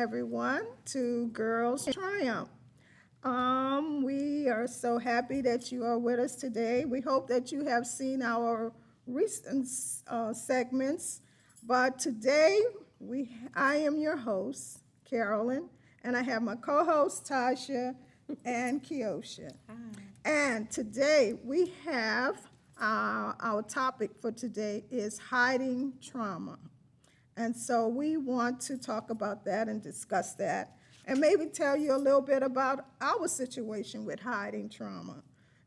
everyone to Girls Triumph. We are so happy that you are with us today. We hope that you have seen our recent segments, but today I am your host, Carolyn, and I have my co-host Tasha and Kiosha. And today we have our topic for today is hiding trauma. And so we want to talk about that and discuss that and maybe tell you a little bit about our situation with hiding trauma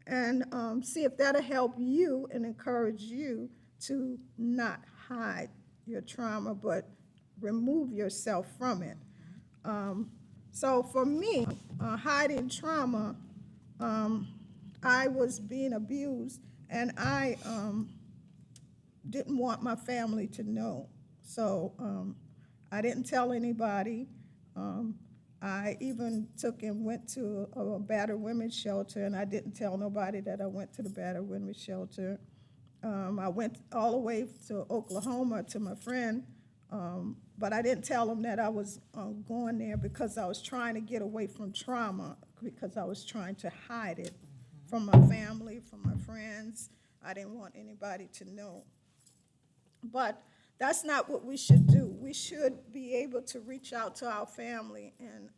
and see if that'll help you and encourage you to not hide your trauma but remove yourself from it. So for me, hiding trauma, um, I was being abused and I didn't want my family to know. So I didn't tell anybody. Um, I even took and went to a battered women's shelter, and I didn't tell nobody that I went to the battered women's shelter. I went all the way to Oklahoma to my friend, but I didn't tell him that I was going there because I was trying to get away from trauma, because I was trying to hide it from my family, from my friends. I didn't want anybody to know. But that's not what we should do. We should be able to reach out to our family and,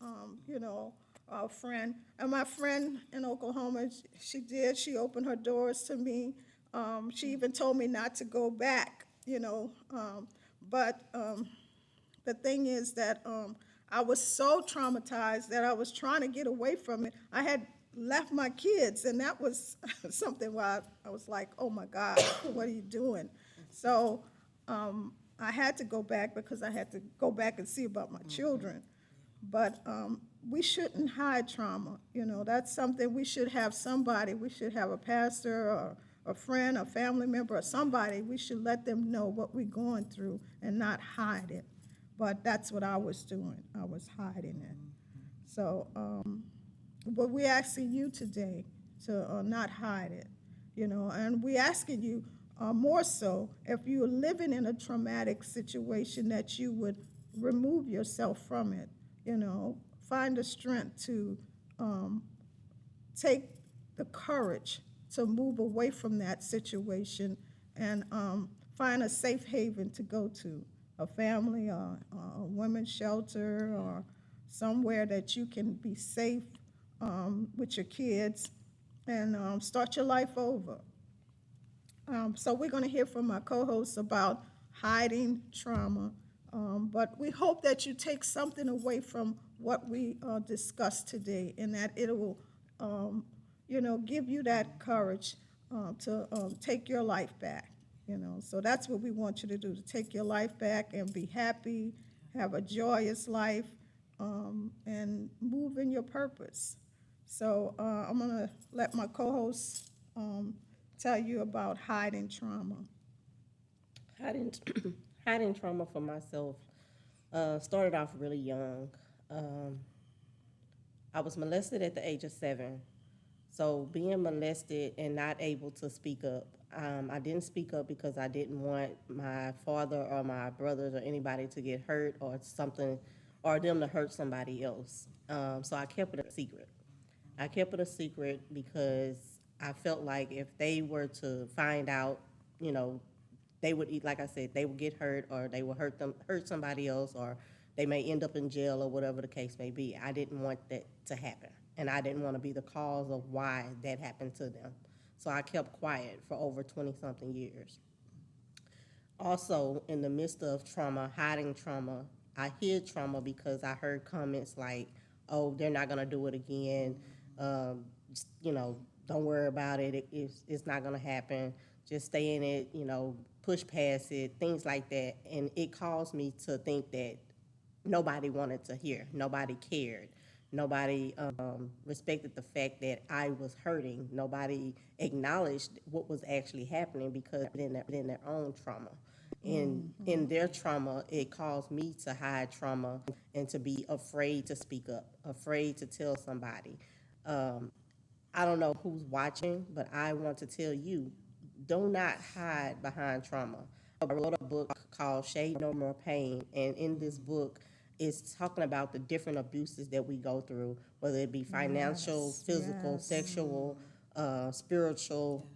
our friend. And my friend in Oklahoma, she did. She opened her doors to me. She even told me not to go back, But the thing is that I was so traumatized that I was trying to get away from it. I had left my kids, and that was something where I was like, oh my God, what are you doing? So I had to go back because I had to go back and see about my children. But we shouldn't hide trauma. That's something we should have somebody. We should have a pastor or a friend, a family member, or somebody. We should let them know what we're going through and not hide it. But that's what I was doing. I was hiding it. So, but we're asking you today to not hide it, and we're asking you more so if you're living in a traumatic situation that you would remove yourself from it, find the strength to take the courage to move away from that situation and find a safe haven to go to, a family or a women's shelter or somewhere that you can be safe with your kids and start your life over. So we're going to hear from my co-hosts about hiding trauma, but we hope that you take something away from what we discussed today, and that it will, give you that courage to take your life back. So that's what we want you to do: to take your life back and be happy, have a joyous life, and move in your purpose. So I'm going to let my co-hosts tell you about hiding trauma. Hiding, hiding trauma for myself started off really young. Um, I was molested at the age of 7. So being molested and not able to speak up, I didn't speak up because I didn't want my father or my brothers or anybody to get hurt or something, or them to hurt somebody else. So I kept it a secret. I kept it a secret because I felt like if they were to find out, you know, they would eat, like I said, they would get hurt or they would hurt somebody else, or they may end up in jail or whatever the case may be. I didn't want that to happen, and I didn't want to be the cause of why that happened to them. So I kept quiet for over 20 something years. Also, in the midst of trauma, hiding trauma, I hid trauma because I heard comments like, "Oh, they're not gonna do it again. Don't worry about it. It's not gonna happen. Just stay in it. Push past it. Things like that." And it caused me to think that nobody wanted to hear. Nobody cared. Nobody respected the fact that I was hurting. Nobody acknowledged what was actually happening because in their own trauma. In their trauma, it caused me to hide trauma and to be afraid to speak up, afraid to tell somebody. Um, I don't know who's watching, but I want to tell you, do not hide behind trauma. I wrote a book called Shade No More Pain, and in this book, is talking about the different abuses that we go through, whether it be financial, Yes, physical, yes. sexual, spiritual,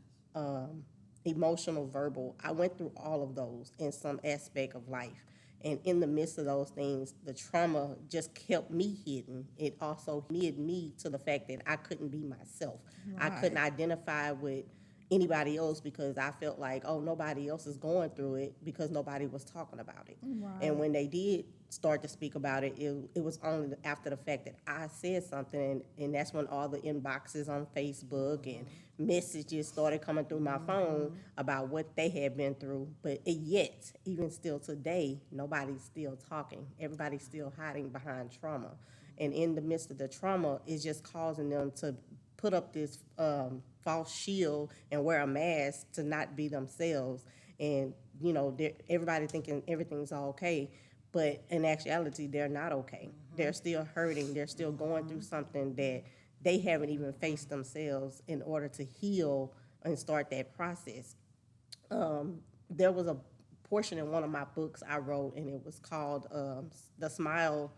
emotional, verbal. I went through all of those in some aspect of life. And in the midst of those things, the trauma just kept me hidden. It also hid me to the fact that I couldn't be myself. I couldn't Right. identify with anybody else because I felt like, oh, nobody else is going through it because nobody was talking about it. Right. And when they did start to speak about it, it was only after the fact that I said something, and that's when all the inboxes on Facebook and messages started coming through my phone about what they had been through. But yet, even still today, nobody's still talking. Everybody's still hiding behind trauma. And in the midst of the trauma, it's just causing them to put up this false shield and wear a mask to not be themselves. And, everybody thinking everything's all okay. But in actuality, they're not okay. They're still hurting. They're still going through something that they haven't even faced themselves in order to heal and start that process. There was a portion in one of my books I wrote, and it was called "The Smile,"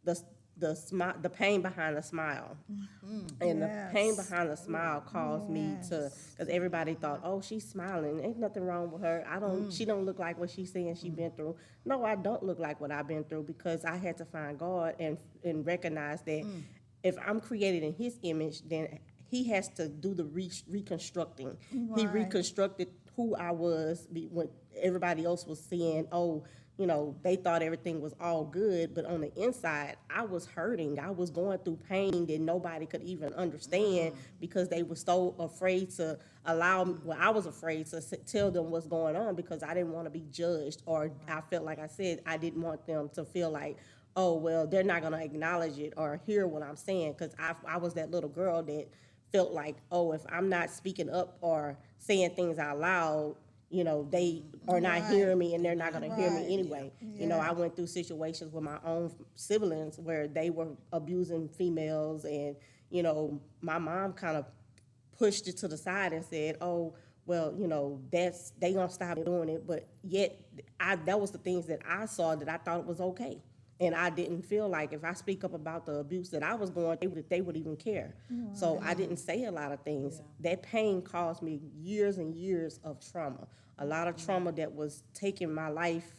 the the pain behind the smile. And the pain Yes. behind the smile caused me to, because everybody thought, oh, she's smiling, ain't nothing wrong with her. She don't look like what she's saying she been through. No, I don't look like what I've been through, because I had to find God and recognize that if I'm created in His image, then He has to do the reconstructing. He Right. reconstructed who I was when everybody else was saying, oh, they thought everything was all good, but on the inside, I was hurting. I was going through pain that nobody could even understand because they were so afraid to I was afraid to tell them what's going on because I didn't want to be judged, or I felt like I said, I didn't want them to feel like, oh, well, they're not going to acknowledge it or hear what I'm saying, because I was that little girl that felt like, oh, if I'm not speaking up or saying things out loud, they are not Right. hearing me and they're not going to hear me Right. anyway. Yeah. I went through situations with my own siblings where they were abusing females, and, my mom kind of pushed it to the side and said, oh, well, they gonna stop doing it. But yet, that was the things that I saw that I thought was okay. And I didn't feel like if I speak up about the abuse that I was going through, that they would even care. So I didn't say a lot of things. That pain caused me years and years of trauma. A lot of trauma that was taking my life,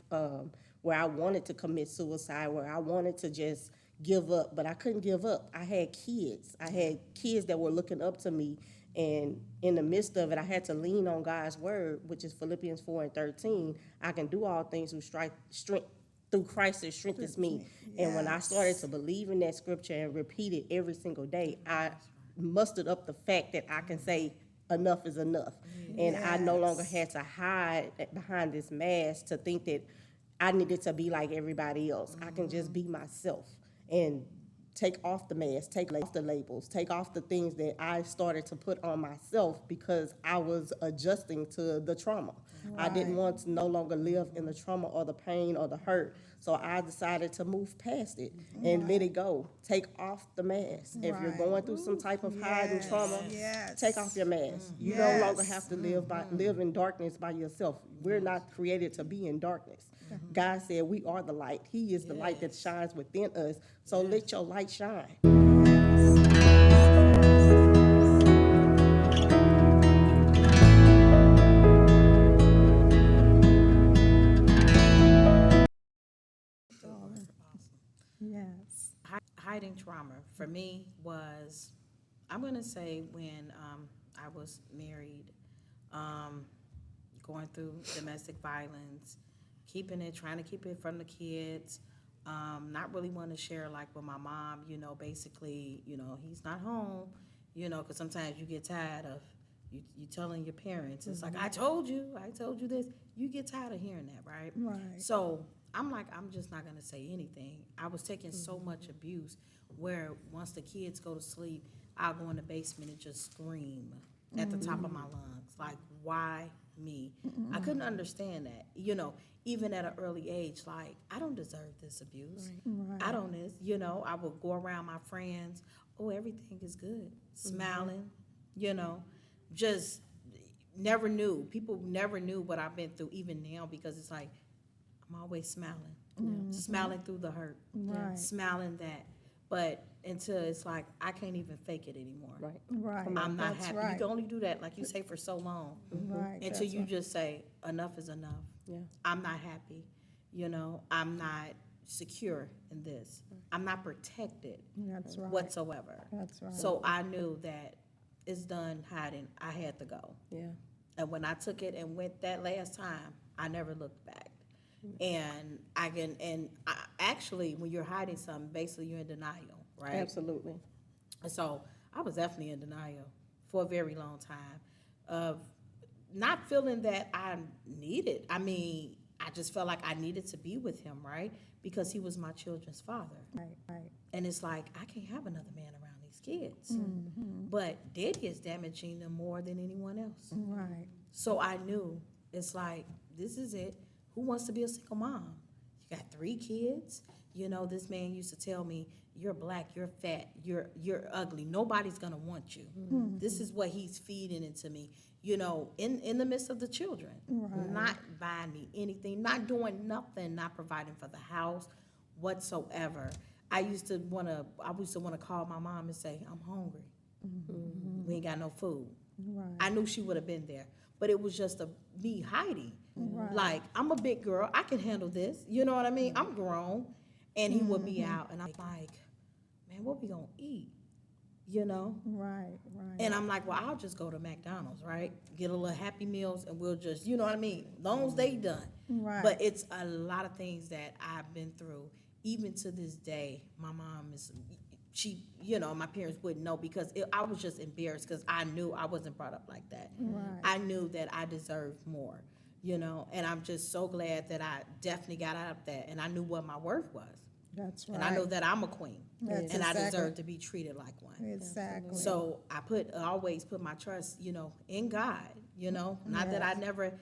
where I wanted to commit suicide, where I wanted to just give up, but I couldn't give up. I had kids. I had kids that were looking up to me. And in the midst of it, I had to lean on God's word, which is Philippians 4:13. I can do all things through Christ that strengthens me. And when I started to believe in that scripture and repeat it every single day, I mustered up the fact that I can say enough is enough. And I no longer had to hide behind this mask to think that I needed to be like everybody else. I can just be myself and take off the mask, take off the labels, take off the things that I started to put on myself because I was adjusting to the trauma. I didn't want to no longer live in the trauma or the pain or the hurt. So I decided to move past it and let it go. Take off the mask. If you're Right. going through some type of hiding trauma, Yes. take off your mask. You no Yes. longer have to live in darkness by yourself. We're not created to be in darkness. God said we are the light. He is the light that shines within us. So let your light shine. Yes. Hiding trauma for me was, I'm going to say, when I was married, um, going through domestic violence, trying to keep it from the kids, not really want to share like with my mom, basically, he's not home, because sometimes you get tired of you telling your parents, it's like, I told you this. You get tired of hearing that, right? Right. So I'm like, I'm just not gonna say anything. I was taking so much abuse where once the kids go to sleep, I'll go in the basement and just scream at the top of my lungs. Like, why me? I couldn't understand that. Even at an early age, like, I don't deserve this abuse. Right. I don't I would go around my friends, oh, everything is good, smiling, just never knew. People never knew what I've been through, even now, because it's like, I'm always smiling. smiling through the hurt, Right. smiling that. But until it's like, I can't even fake it anymore. Right. Right. I'm not That's happy. right. You can only do that, like you say, for so long. Right. Until That's you right. just say, enough is enough. Yeah. I'm not happy. I'm not secure in this. I'm not protected That's right. whatsoever. That's right. So I knew that it's done hiding. I had to go. Yeah. And when I took it and went that last time, I never looked back. And actually, when you're hiding something, basically you're in denial, right? Absolutely. And so I was definitely in denial for a very long time of not feeling that I needed. I mean, I just felt like I needed to be with him, right? Because he was my children's father. Right. Right. And it's like, I can't have another man around these kids. But daddy is damaging them more than anyone else. Right. So I knew, it's like, this is it. Who wants to be a single mom? You got 3 kids. This man used to tell me, you're black, you're fat, you're ugly. Nobody's gonna want you. This is what he's feeding into me, in the midst of the children. Right. Not buying me anything, not doing nothing, not providing for the house whatsoever. I used to wanna call my mom and say, I'm hungry. We ain't got no food. Right. I knew she would have been there, but it was just me hiding. Right. Like, I'm a big girl, I can handle this. You know what I mean? I'm grown, and he would be out, and I'm like, man, what we gonna eat? Right. Right. And I'm like, well, I'll just go to McDonald's, right? Get a little Happy Meals, and we'll just, you know what I mean? Long as they done. Right. But it's a lot of things that I've been through. Even to this day, my mom is, my parents wouldn't know because I was just embarrassed because I knew I wasn't brought up like that. Right. I knew that I deserved more, and I'm just so glad that I definitely got out of that, and I knew what my worth was. That's right. And I know that I'm a queen, That's and I exactly- deserve to be treated like one. Exactly. So I always put my trust, in God, not that I never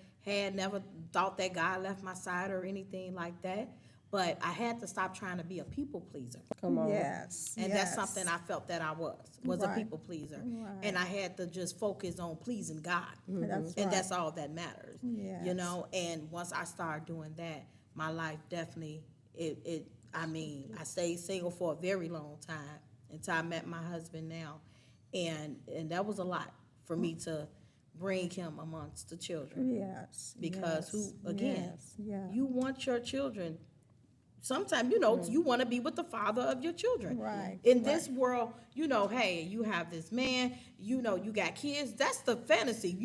thought that God left my side or anything like that, but I had to stop trying to be a people pleaser. Come on. Yes. And yes. that's something I felt that I was Right. a people pleaser. Right. And I had to just focus on pleasing God. That's And right. that's all that matters. Yes. And once I started doing that, my life definitely, I stayed single for a very long time until I met my husband now. And that was a lot for me to bring him amongst the children. Yes. Because yes, yes, you want your children, sometimes, you want to be with the father of your children. Right, In this world, hey, you have this man, you got kids, that's the fantasy,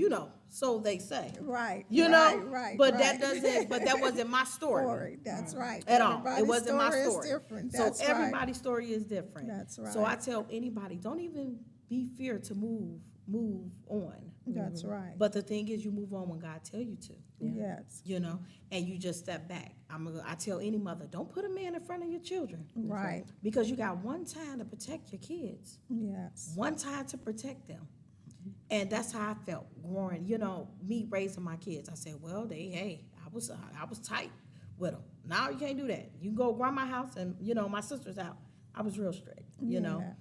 so they say. Right. Right. But right. that wasn't my story. That's right. At all. It Everybody's wasn't my story. Is different. So That's right. everybody's story is different. That's So I right. tell anybody, don't even be feared to move on. That's right. But the thing is, you move on when God tell you to. Yes. And you just step back. I tell any mother, don't put a man in front of your children. Right. Because you got one time to protect your kids, Yes. one time to protect them. And that's how I felt growing, me raising my kids. I said, well, I was tight with them. Now you can't do that. You can go to grandma's house and, my sister's out. I was real strict, Yeah.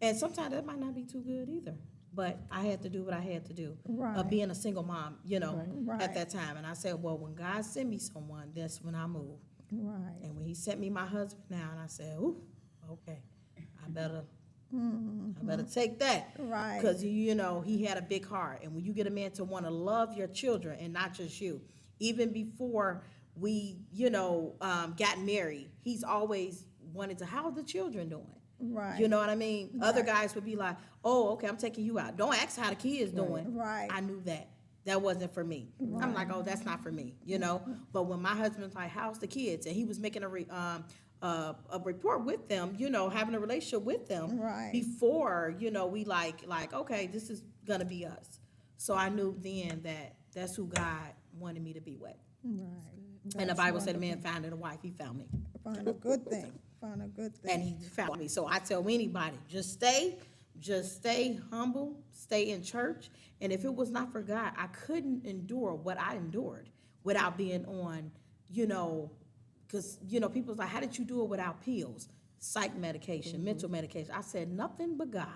And sometimes that might not be too good either. But I had to do what I had to do. Right. Of being a single mom, Right. at that time. And I said, well, when God sent me someone, that's when I move. Right. And when he sent me my husband now, and I said, ooh, okay, I better take that. Right. Because, he had a big heart. And when you get a man to want to love your children and not just you, even before we, got married, he's always wanted to, how are the children doing? Right. You know what I mean? Other guys would be like, oh, okay, I'm taking you out. Don't ask how the kids doing. Right. I knew that. That wasn't for me. I'm like, oh, that's not for me, But when my husband's like, how's the kids? And he was making a report with them, having a relationship with them. Right. Before, we like, okay, this is going to be us. So I knew then that that's who God wanted me to be with. Right. And the That's Bible said a wonderful. man found a wife, he found me. Find a good thing. Find a good thing. And he found me. So I tell anybody, just stay humble, stay in church. And if it was not for God, I couldn't endure what I endured without being on, because, people's like, how did you do it without pills? psych medication, mental medication. I said, nothing but God.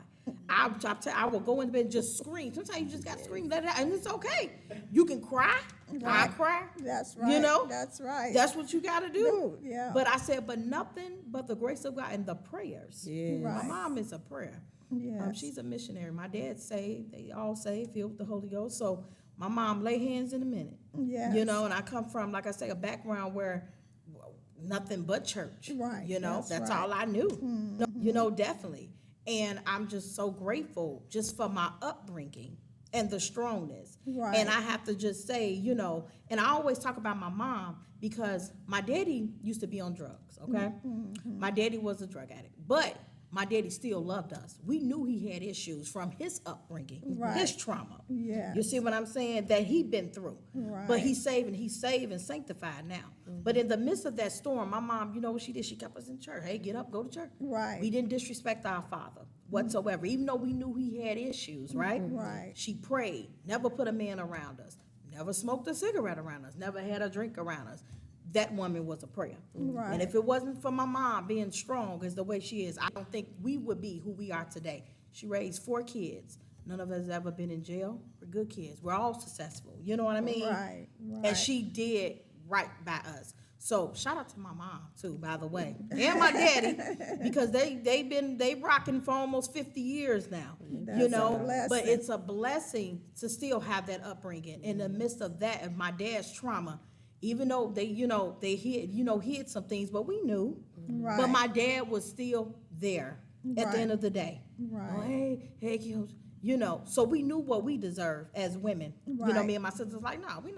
I will go in bed and just scream. Sometimes you just got to scream, let it out, and it's okay. You can cry. I cry. That's right. You know? That's right. That's what you got to do. Yeah. But I said, but nothing but the grace of God and the prayers. Yes. Right. My mom is a prayer. Yes. She's a missionary. My dad's saved. They all saved, filled with the Holy Ghost. So my mom lay hands in a minute. Yes. You know, and I come from, like I say, a background where nothing but church. Right, You know, that's that's right. all I knew. You know, definitely. And I'm just so grateful just for my upbringing and the strongness. Right. And I have to just say, you know, and I always talk about my mom because my daddy used to be on drugs, okay? My daddy was a drug addict, but my daddy still loved us. We knew he had issues from his upbringing, Right. his trauma. Yes. You see what I'm saying? That he'd been through. Right. But he's saved and sanctified now. But in the midst of that storm, my mom, you know what she did? She kept us in church. Hey, get up, go to church. Right. We didn't disrespect our father whatsoever, even though we knew he had issues, right? Right. She prayed, never put a man around us, never smoked a cigarette around us, never had a drink around us. That woman was a prayer. Right. And if it wasn't for my mom being strong as the way she is, I don't think we would be who we are today. She raised 4 kids. None of us ever been in jail. We're good kids. We're all successful. You know what I mean? Right, right. And she did right by us. So shout out to my mom too, by the way, and my daddy, because they rocking for almost 50 years now. That's you a know, blessing. but it's a blessing to still have that upbringing in the midst of that, of my dad's trauma. Even though they hid some things, but we knew. Right. But my dad was still there at Right. the end of the day. Right. Oh, hey, kids. You know, so we knew what we deserve as women. You know, Right. me and my sisters like, no, we're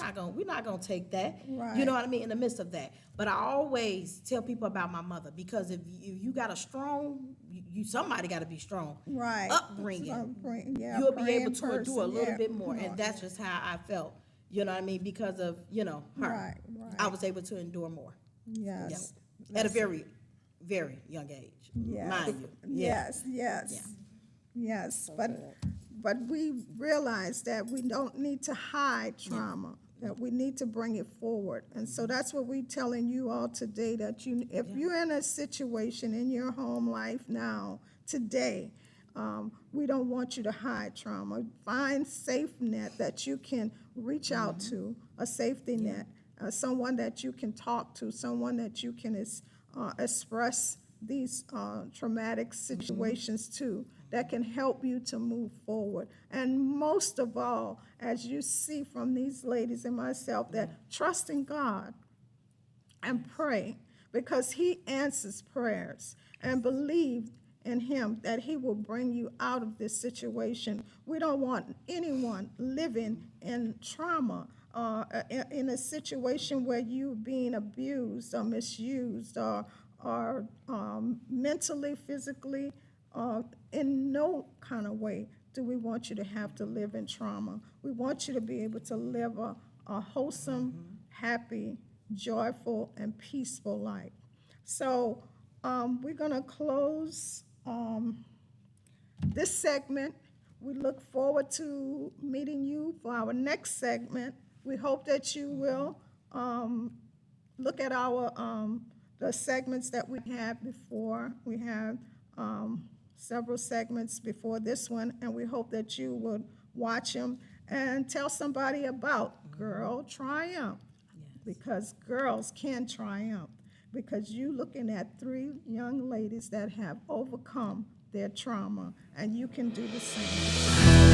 not gonna take that. Right. You know what I mean? In the midst of that. But I always tell people about my mother, because if you got a strong, somebody got to be strong. Right. Upbringing. Yeah, You'll be praying able to do a person, little yeah. bit more, and that's just how I felt. You know what I mean? Because of her. Right, right. I was able to endure more. Yes. Yeah. At a very, very young age. Yes. Mind you. Yeah. Yes. But we realize that we don't need to hide trauma, that we need to bring it forward. And so that's what we're telling you all today, that if you're in a situation in your home life now, today, we don't want you to hide trauma. Find safe net that you can reach out to, a safety net, someone that you can talk to, someone that you can express these traumatic situations to, that can help you to move forward. And most of all, as you see from these ladies and myself, that trust in God and pray, because he answers prayers, and believe in him that he will bring you out of this situation. We don't want anyone living in trauma, in a situation where you're being abused or misused or mentally, physically, in no kind of way do we want you to have to live in trauma. We want you to be able to live a wholesome, happy, joyful, and peaceful life. So we're going to close this segment. We look forward to meeting you for our next segment. We hope that you will look at our the segments that we had before. We have several segments before this one, and we hope that you would watch them and tell somebody about Girl Triumph, because girls can triumph, because you're looking at 3 young ladies that have overcome their trauma, and you can do the same.